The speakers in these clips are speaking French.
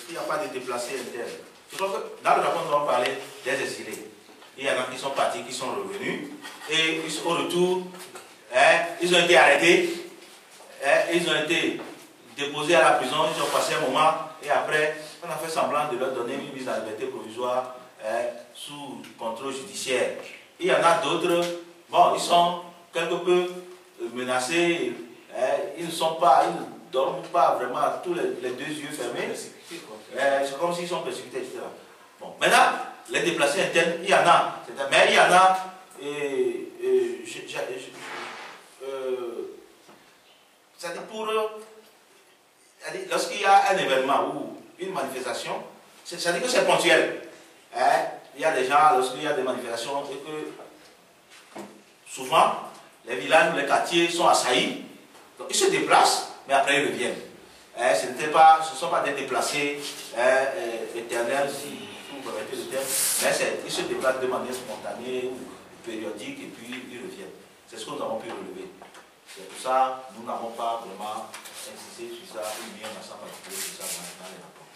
il n'y a pas de déplacés internes. Je crois que dans le rapport, nous allons parler des exilés. Il y en a qui sont partis, qui sont revenus, et au retour, ils ont été arrêtés, ils ont été déposés à la prison, ils ont passé un moment, et après, on a fait semblant de leur donner une mise en liberté provisoire sous contrôle judiciaire. Il y en a d'autres, bon, ils sont quelque peu menacés, ils ne dorment pas vraiment tous les deux yeux fermés. C'est comme s'ils sont persécutés, etc. Bon, maintenant, les déplacés internes, il y en a, mais il y en a, c'est-à-dire lorsqu'il y a un événement ou une manifestation, c'est-à-dire que c'est ponctuel. Il y a des gens, lorsqu'il y a des manifestations, et que souvent, les villages ou les quartiers sont assaillis, donc ils se déplacent, mais après ils reviennent. Ce ne sont pas des déplacés éternels, si vous permettez le terme, mais ils se déplacent de manière spontanée ou périodique et puis ils reviennent. C'est ce que nous avons pu relever. C'est pour ça que nous n'avons pas vraiment insisté sur ça, ou bien on a sans particulier sur ça dans les rapports.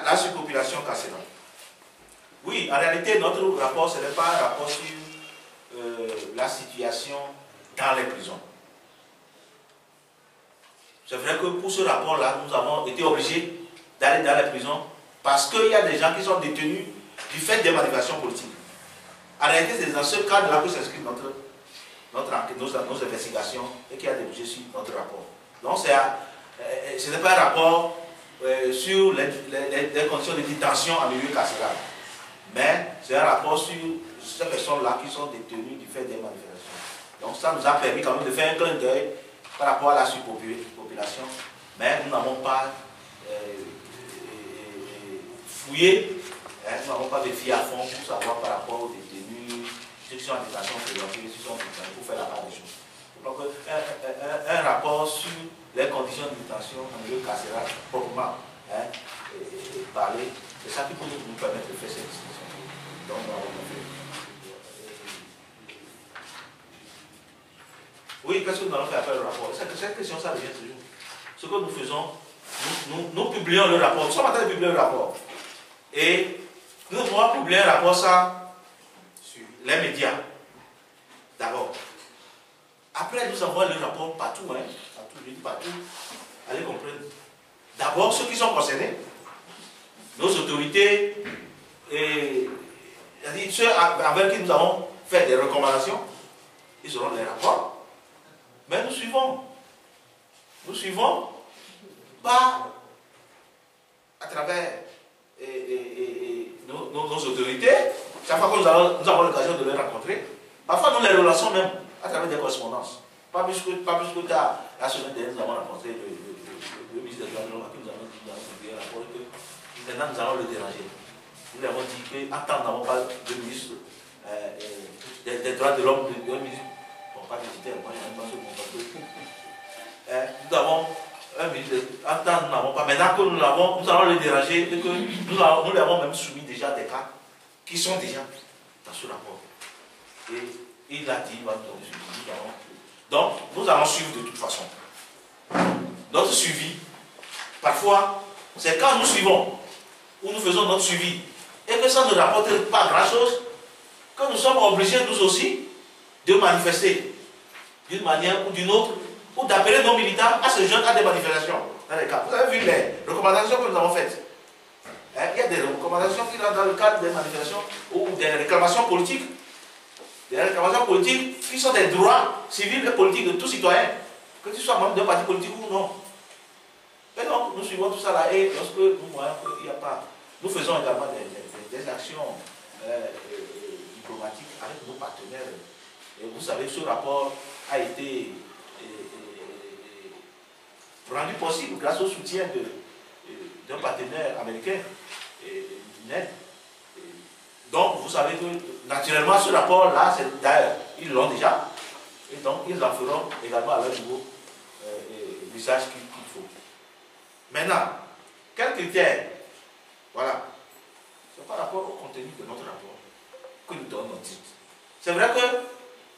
La surpopulation carcérale. Oui, en réalité, notre rapport, ce n'est pas un rapport sur la situation dans les prisons. C'est vrai que pour ce rapport-là, nous avons été obligés d'aller dans les prisons parce qu'il y a des gens qui sont détenus du fait des manifestations politiques. En réalité, c'est dans ce cadre-là que s'inscrit nos investigations et qui a débouché sur notre rapport. Donc, ce n'est pas un rapport sur les conditions de détention en milieu carcéral, mais c'est un rapport sur ces personnes-là qui sont détenues du fait des manifestations. Donc, ça nous a permis quand même de faire un clin d'œil par rapport à la surpopulation, mais nous n'avons pas fouillé, nous n'avons pas vérifié à fond pour savoir par rapport aux détenus, ceux qui sont en détention préventive, ceux qui sont en détention pour faire la part des choses. Je crois qu'un rapport sur les conditions de détention en milieu carcéral, proprement parler, c'est ça qui peut nous permettre de faire cette discussion. Donc, nous avons fait. Oui, qu'est-ce que nous allons faire après le rapport? Cette question, ça revient toujours. Ce que nous faisons, nous publions le rapport. Nous sommes en train de publier le rapport. Et nous devons publier un rapport ça sur les médias. D'abord. Après, nous envoyons le rapport partout, partout, je dis partout. Allez comprendre. D'abord, ceux qui sont concernés, nos autorités, c'est-à-dire ceux avec qui nous avons fait des recommandations, ils auront les rapports. Mais nous suivons. Nous suivons pas à travers nos autorités. Chaque fois que nous avons l'occasion de les rencontrer, parfois nous les relançons même à travers des correspondances. Pas plus que tard. La semaine dernière, nous avons rencontré le ministre des droits de l'homme à qui nous avons dit dans un rapport que maintenant nous allons le déranger. Nous lui avons dit qu'en nous n'avons pas de ministre des droits de l'homme, pas de titre, moi je n'aime pas ce mot parce que nous avons un ministre, en temps nous n'avons pas, maintenant que nous l'avons, nous allons le déranger et que nous lui avons même soumis déjà des cas qui sont déjà dans ce rapport. Et il a dit, il va nous donner suivi. Donc, nous allons suivre de toute façon. Notre suivi, parfois, c'est quand nous suivons, ou nous faisons notre suivi, et que ça ne rapporte pas grand-chose, que nous sommes obligés, nous aussi, de manifester d'une manière ou d'une autre, ou d'appeler nos militants à se joindre à des manifestations. Dans les cas. Vous avez vu les recommandations que nous avons faites. Il y a des recommandations qui sont dans le cadre des manifestations ou des réclamations politiques. Des réclamations politiques qui sont des droits civils et politiques de tout citoyen, que tu sois membre d'un parti politique ou non. Et donc, nous suivons tout ça là, et lorsque nous voyons qu'il n'y a pas. Nous faisons également des actions diplomatiques avec nos partenaires. Et vous savez, ce rapport a été rendu possible grâce au soutien d'un partenaire américain, NED. Donc, vous savez que naturellement, ce rapport-là, d'ailleurs, ils l'ont déjà. Et donc, ils en feront également à leur niveau l'usage qu'il faut. Maintenant, quels critères? Voilà. C'est par rapport au contenu de notre rapport que nous donnons notre titre. C'est vrai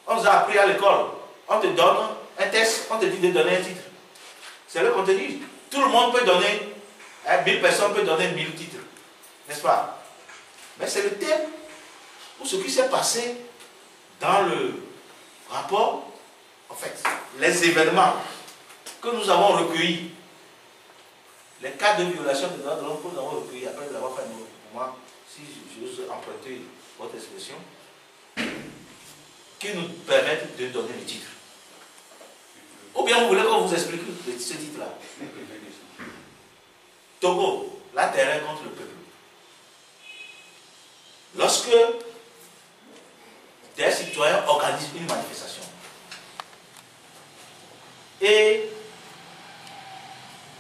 qu'on nous a appris à l'école. On te donne un test, on te dit de donner un titre. C'est le contenu. Tout le monde peut donner, 1000 personnes peuvent donner 1000 titres. N'est-ce pas? Mais c'est le thème ou ce qui s'est passé dans le rapport, en fait, les événements que nous avons recueillis, les cas de violation des droits de l'homme que nous avons recueillis après l'avoir fait, pour moi, si j'ose emprunter votre expression, qui nous permettent de donner le titre. Ou bien vous voulez qu'on vous explique ce titre-là? Togo, la terreur contre le peuple. Lorsque des citoyens organisent une manifestation et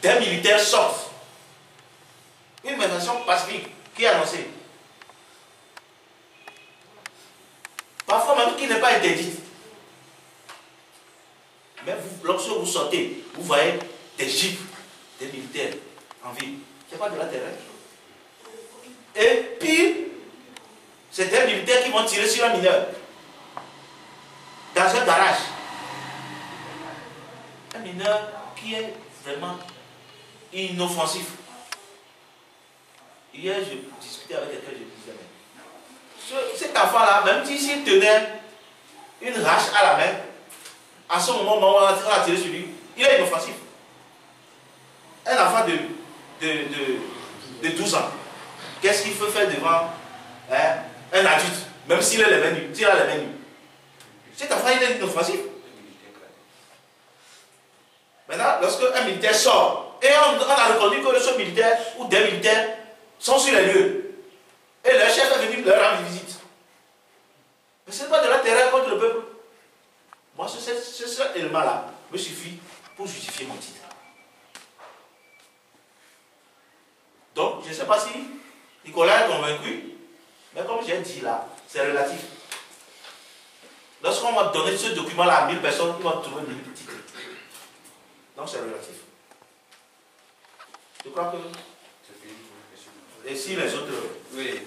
des militaires sortent, une manifestation pacifique qui est annoncée, parfois même qui n'est pas interdite, mais vous, lorsque vous sortez, vous voyez des jeeps, des militaires en ville. Ce n'est pas de la terreur. Et pire, c'est des militaires qui vont tirer sur un mineur dans un garage. Un mineur qui est vraiment inoffensif. Hier, je discutais avec quelqu'un, je disais, mais cet enfant-là, même s'il tenait une hache à la main, à ce moment où on a tiré sur lui, il est inoffensif. Un enfant de 12 ans, qu'est-ce qu'il peut faire devant un adulte, même s'il a les mains nues, Cet enfant, il est inoffensif. Maintenant, lorsque un militaire sort, et on a reconnu que ce militaire ou des militaires sont sur les lieux, et leur chef est venu leur rendre visite. Mais ce n'est pas de la terreur contre le peuple. Moi, cet élément-là me suffit pour justifier mon titre. Donc, je ne sais pas si Nicolas est convaincu, mais comme j'ai dit là, c'est relatif. Lorsqu'on va donner ce document-là à 1000 personnes, ils vont trouver 1000 titres. Donc, c'est relatif. Je crois que... Et si les autres... Oui.